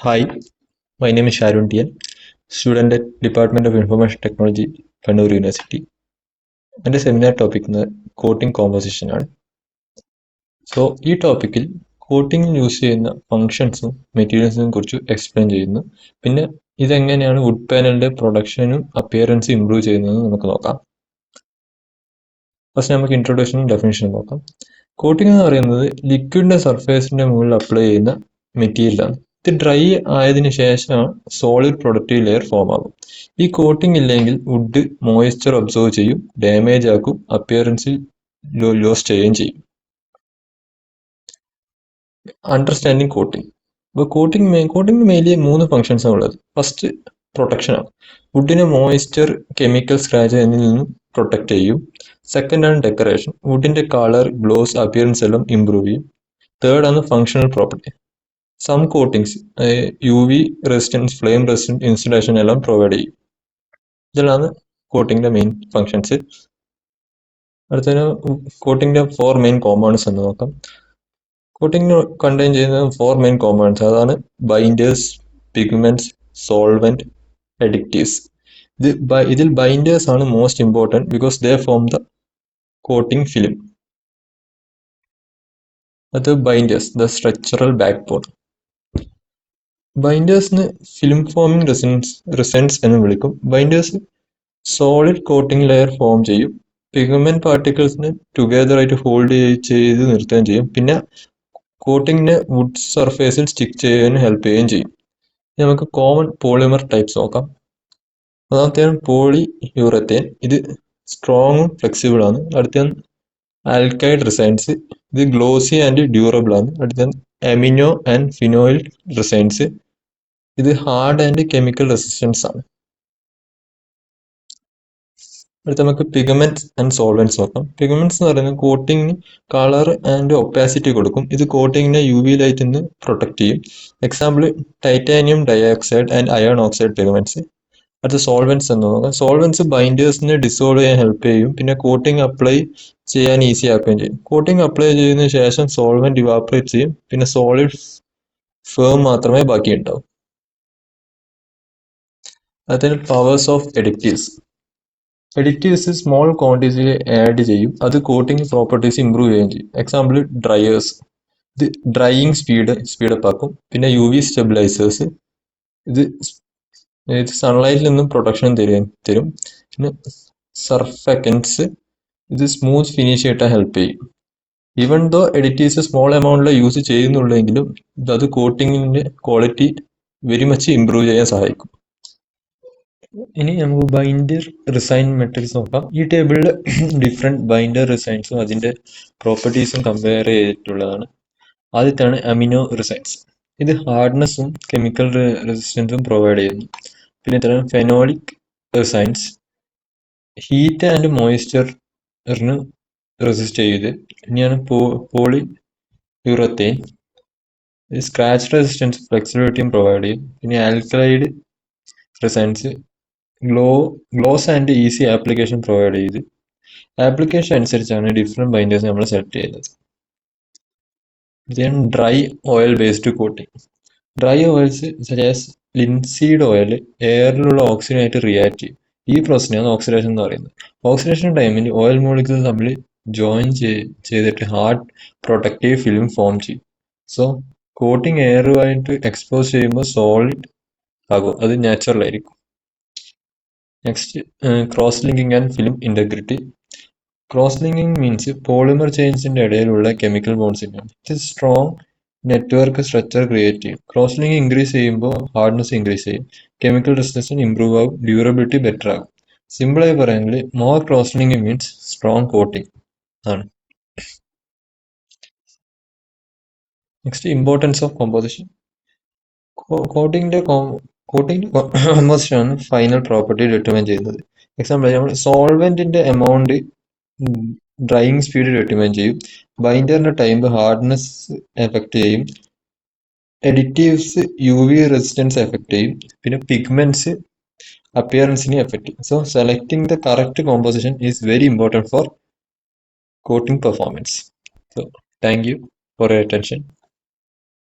Hi, my name is Sharun TN, student at Department of Information Technology, Kannur University. എൻ്റെ seminar topic coating composition ആണ്. So ഈ ടോപ്പിക്കിൽ കോട്ടിങ്ങിൽ use ചെയ്യുന്ന ഫങ്ഷൻസും മെറ്റീരിയൽസിനെ കുറിച്ച് explain ചെയ്യുന്നു. പിന്നെ ഇതെങ്ങനെയാണ് വുഡ് പാനലിന്റെ പ്രൊഡക്ഷനും അപ്പിയറൻസും ഇംപ്രൂവ് ചെയ്യുന്നതെന്ന് നമുക്ക് നോക്കാം. ഫസ്റ്റ് നമുക്ക് ഇൻട്രൊഡക്ഷനും ഡെഫിനിഷനും നോക്കാം. കോട്ടിംഗ് എന്ന് പറയുന്നത് ലിക്വിഡിന്റെ സർഫേസിന്റെ മുകളിൽ അപ്ലൈ ചെയ്യുന്ന മെറ്റീരിയലാണ്. ഇത് ഡ്രൈ ആയതിനു ശേഷം സോളിഡ് പ്രൊഡക്റ്റീവ് ലെയർ ഫോം ആകും. ഈ കോട്ടിംഗ് ഇല്ലെങ്കിൽ വുഡ് മോയ്സ്ചർ ഒബ്സർവ് ചെയ്യും, ഡാമേജ് ആക്കും, അപ്പിയറൻസിൽ ലോസ് ചെയ്യുകയും ചെയ്യും. Understanding coating. അപ്പോൾ കോട്ടിംഗ് മെയിൻലി 3 ഫങ്ഷൻസ് ആണ് ഉള്ളത്. ഫസ്റ്റ് പ്രൊട്ടക്ഷൻ ആണ്. വുഡിനെ മോയ്സ്ചർ, കെമിക്കൽ സ്ക്രാച്ച് എന്നിൽ നിന്നും പ്രൊട്ടക്ട് ചെയ്യും. സെക്കൻഡ് ആണ് ഡെക്കറേഷൻ. വുഡിന്റെ കളർ, ഗ്ലോസ്, അപ്പിയറൻസ് എല്ലാം ഇംപ്രൂവ് ചെയ്യും. തേർഡ് ആണ് functional property. Some coatings UV resistance, flame resistance, insulation എല്ലാം പ്രൊവൈഡ് ചെയ്യും. ഇതിലാണ് കോട്ടിങ്ങിന്റെ മെയിൻ ഫങ്ഷൻസ്. അടുത്തതിന് കോട്ടിങ്ങിന്റെ 4 മെയിൻ കോമ്പൗണ്ട്സ് എന്ന് നോക്കാം. കോട്ടിംഗ് കണ്ടെയ്ൻ ചെയ്യുന്ന 4 മെയിൻ കോമ്പൗണ്ട്സ്, അതാണ് ബൈൻഡേഴ്സ്, പിഗ്മെന്റ്സ്, സോൾവെന്റ്, അഡിക്റ്റീവ്സ്. ഇതിൽ ബൈൻഡേഴ്സ് ആണ് most important because they form the coating film. അത് binders, the structural backbone. ബൈൻഡേഴ്സിന് ഫിലിം ഫോമിംഗ് റിസൻസ് എന്ന് വിളിക്കും. Binders solid coating layer form ചെയ്യും. പിഗ്മെന്റ് പാർട്ടിക്കിൾസിന് ടുഗദർ ആയിട്ട് ഹോൾഡ് ചെയ്ത് നിർത്തുകയും ചെയ്യും. പിന്നെ കോട്ടിങ്ങിനെ വുഡ് സർഫേസിൽ സ്റ്റിക്ക് ചെയ്യാൻ ഹെൽപ്പ് ചെയ്യുകയും ചെയ്യും. നമുക്ക് കോമൺ പോളിമർ ടൈപ്സ് നോക്കാം. ഒന്നാമത്തെയാണ് പോളി യൂറത്തേൻ. ഇത് സ്ട്രോങ്ങും ഫ്ലെക്സിബിൾ ആണ്. അടുത്ത ആൽക്കൈഡ് റിസൈൻസ്. ഇത് ഗ്ലോസി ആൻഡ് ഡ്യൂറബിൾ ആണ്. അടുത്ത അമിനോ ആൻഡ് ഫിനോയിൽ റിസൈൻസ്. ഇത് ഹാർഡ് ആൻഡ് കെമിക്കൽ റെസിസ്റ്റൻസ് ആണ്. അടുത്ത നമുക്ക് പിഗ്മെന്റ്സ് ആൻഡ് സോൾവെന്റ്സ് നോക്കാം. പിഗ്മെന്റ്സ് എന്ന് പറയുന്നത് കോട്ടിങ്ങിന് കളർ ആൻഡ് ഒപ്പാസിറ്റി കൊടുക്കും. ഇത് കോട്ടിങ്ങിനെ UV ലൈറ്റിൽ നിന്ന് പ്രൊട്ടക്ട് ചെയ്യും. Example titanium dioxide and iron oxide pigments. അടുത്ത സോൾവെന്റ്സ് എന്ന് നോക്കാം. സോൾവെന്റ്സ് ബൈൻഡേഴ്സിനെ ഡിസോൾവ് ചെയ്യാൻ ഹെൽപ്പ് ചെയ്യും. പിന്നെ കോട്ടിംഗ് അപ്ലൈ ചെയ്യാൻ ഈസി ആക്കുകയും ചെയ്യും. കോട്ടിംഗ് അപ്ലൈ ചെയ്തതിനു ശേഷം സോൾവെന്റ് ഇവാപ്പറേറ്റ് ചെയ്യും. പിന്നെ സോളിഡ് ഫേം മാത്രമേ ബാക്കിയുണ്ടാവും. അതിന് powers of additives. Additives small ക്വാണ്ടിറ്റിയിൽ ആഡ് ചെയ്യും. അത് കോട്ടിംഗ് പ്രോപ്പർട്ടീസ് ഇംപ്രൂവ് ചെയ്യുകയും ചെയ്യും. Example dryers. ഇത് ഡ്രൈയിങ് സ്പീഡപ്പ് ആക്കും. പിന്നെ UV സ്റ്റെബിലൈസേഴ്സ്. ഇത് സൺലൈറ്റിൽ നിന്നും പ്രൊട്ടക്ഷൻ തരും. പിന്നെ സർഫക്കൻസ്. ഇത് സ്മൂത്ത് ഫിനിഷ് കിട്ടാൻ ഹെൽപ്പ് ചെയ്യും. ഈവൻ ദോ എഡിറ്റീവ്സ് സ്മോൾ എമൗണ്ടിൽ യൂസ് ചെയ്യുന്നുള്ളെങ്കിലും അത് കോട്ടിങ്ങിന്റെ ക്വാളിറ്റി വെരി മച്ച് ഇംപ്രൂവ് ചെയ്യാൻ സഹായിക്കും. ഇനി നമുക്ക് ബൈൻഡർ റിസൈൻ മെട്രിക്സ് നോക്കാം. ഈ ടേബിളിൽ ഡിഫറെന്റ് ബൈൻഡർ റിസൈൻസും അതിന്റെ പ്രോപ്പർട്ടീസും കമ്പയർ ചെയ്തിട്ടുള്ളതാണ്. ആദ്യത്തെയാണ് അമിനോ റിസൈൻസ്. ഇത് ഹാർഡ്നെസ്സും കെമിക്കൽ റെസിസ്റ്റൻസും പ്രൊവൈഡ് ചെയ്യുന്നു. പിന്നെ ഇത്തരം ഫെനോളിക് റിസൈൻസ് ഹീറ്റ് ആൻഡ് മോയ്സ്ചറിന് റെസിസ്റ്റ് ചെയ്ത്. ഇനിയാണ് പോളി യൂറത്തേൻ. സ്ക്രാച്ച് റെസിസ്റ്റൻസ്, ഫ്ലെക്സിബിലിറ്റിയും പ്രൊവൈഡ് ചെയ്യും. പിന്നെ alkyd resins gloss and easy application provide ചെയ്ത്. ആപ്ലിക്കേഷൻ അനുസരിച്ചാണ് ഡിഫറെന്റ് ബൈൻഡേഴ്സ് നമ്മൾ സെലക്ട് ചെയ്യുന്നത്. then dry oil based coating. Dry oils such as linseed oil എയറിലുള്ള ഓക്സിജനായിട്ട് റിയാക്ട് ചെയ്യും. ഈ പ്രോസസ്സിനാണ് ഓക്സിഡേഷൻ എന്ന് പറയുന്നത്. ഓക്സിഡേഷൻ ടൈമിൽ ഓയിൽ മോളിക്യൂൾസ് തമ്മിൽ ജോയിൻ ചെയ്തിട്ട് ഹാർഡ് പ്രൊട്ടക്റ്റീവ് ഫിലിം ഫോം ചെയ്യും. സോ കോട്ടിംഗ് എയറുമായിട്ട് എക്സ്പോസ് ചെയ്യുമ്പോൾ സോളിഡ് ആകും. അത് നാച്ചുറൽ ആയിരിക്കും. Next cross linking and film integrity. Cross linking means polymer ചെയിൻസിന്റെ ഇടയിലുള്ള കെമിക്കൽ ബോൺസിനാണ്. ഇത് സ്ട്രോങ് നെറ്റ്വർക്ക് സ്ട്രക്ചർ ക്രിയേറ്റ് ചെയ്യും. ക്രോസ് ലിങ്ക് ഇൻക്രീസ് ചെയ്യുമ്പോൾ ഹാർഡ്നെസ് ഇൻക്രീസ് ചെയ്യും, കെമിക്കൽ റെസിസ്റ്റൻസ് ഇംപ്രൂവ് ആകും, ഡ്യൂറബിലിറ്റി ബെറ്റർ ആകും. സിമ്പിളായി പറയുകയാണെങ്കിൽ more cross linking means strong coating ആണ്. Next importance of composition. Coating composition ആണ് ഫൈനൽ പ്രോപ്പർട്ടി ഡിറ്റർമൈൻ ചെയ്യുന്നത്. എക്സാമ്പിൾ നമ്മൾ സോൾവെന്റിന്റെ എമൗണ്ട് ഡ്രൈയിങ് സ്പീഡ് ഡിറ്റർമൈൻ ചെയ്യും. ബൈൻഡറിന്റെ ടൈം ഹാർഡ്നെസ് എഫക്ട് ചെയ്യും. എഡിറ്റീവ്സ് UV റെസിസ്റ്റൻസ് എഫക്ട് ചെയ്യും. പിന്നെ പിഗ്മെന്റ്സ് അപ്പിയറൻസിനെ എഫക്ട് ചെയ്യും. So selecting the correct composition is very important for coating performance. So thank you for your attention.